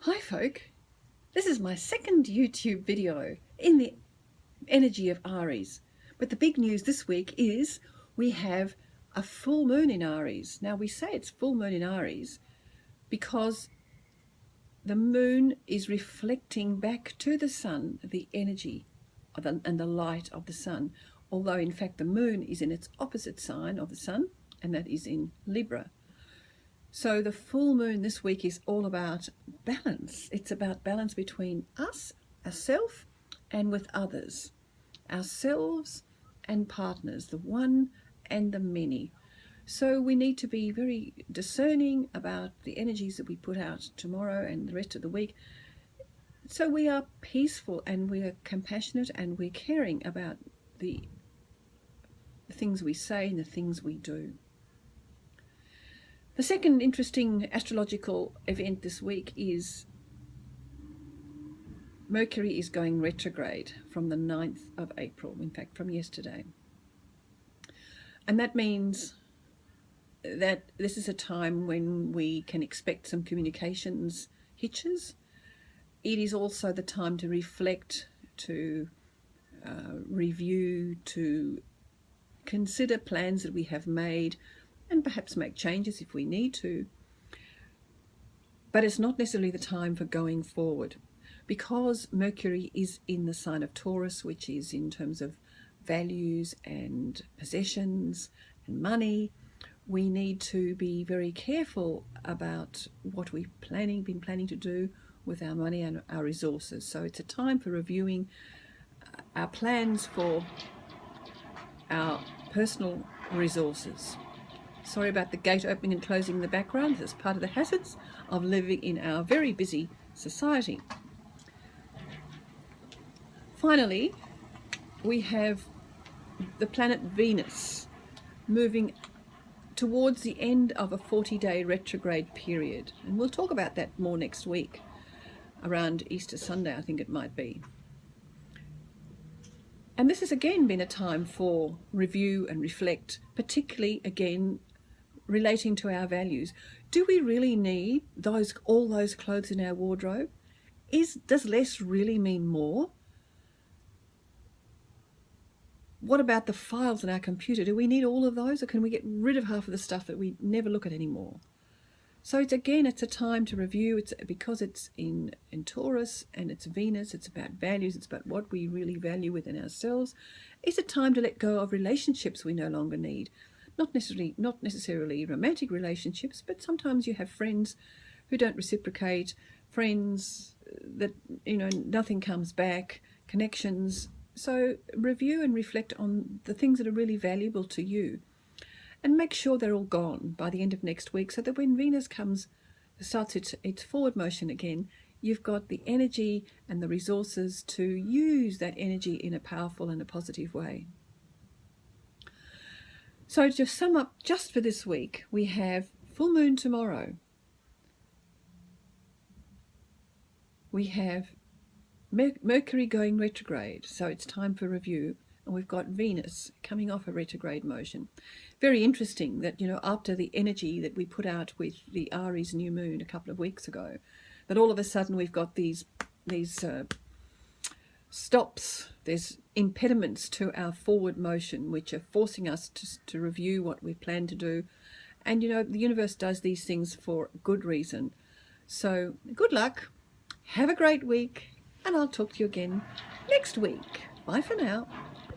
Hi folk, this is my second YouTube video in the energy of Aries. But the big news this week is we have a full moon in Aries. Now we say it's full moon in Aries because the moon is reflecting back to the sun the energy and the light of the sun. Although in fact the moon is in its opposite sign of the sun, and that is in Libra. So the full moon this week is all about balance. It's about balance between us, ourselves, and with others. Ourselves and partners, the one and the many. So we need to be very discerning about the energies that we put out tomorrow and the rest of the week. So we are peaceful and we are compassionate and we're caring about the things we say and the things we do. The second interesting astrological event this week is Mercury is going retrograde from the 9th of April, in fact from yesterday. And that means that this is a time when we can expect some communications hitches. It is also the time to reflect, to review, to consider plans that we have made, and perhaps make changes if we need to. But it's not necessarily the time for going forward, because Mercury is in the sign of Taurus, which is in terms of values and possessions and money. We need to be very careful about what we've been planning to do with our money and our resources. So it's a time for reviewing our plans for our personal resources. Sorry about the gate opening and closing in the background. This is part of the hazards of living in our very busy society. Finally, we have the planet Venus moving towards the end of a 40-day retrograde period. And we'll talk about that more next week, around Easter Sunday, I think it might be. And this has again been a time for review and reflect, particularly again relating to our values. Do we really need all those clothes in our wardrobe? Does less really mean more? What about the files on our computer? Do we need all of those, or can we get rid of half of the stuff that we never look at anymore? So it's a time to review. Because it's in Taurus and it's Venus, it's about values, it's about what we really value within ourselves. It's a time to let go of relationships we no longer need. Not necessarily romantic relationships, but sometimes you have friends who don't reciprocate, friends that, nothing comes back, connections. So review and reflect on the things that are really valuable to you, and make sure they're all gone by the end of next week, so that when Venus starts its forward motion again, you've got the energy and the resources to use that energy in a powerful and a positive way. So to sum up, just for this week, we have full moon tomorrow. We have Mercury going retrograde, so it's time for review. And we've got Venus coming off a retrograde motion. Very interesting that, after the energy that we put out with the Aries new moon a couple of weeks ago, that all of a sudden we've got these stops, there's impediments to our forward motion, which are forcing us to review what we plan to do. And, the universe does these things for good reason. So good luck, have a great week, and I'll talk to you again next week. Bye for now.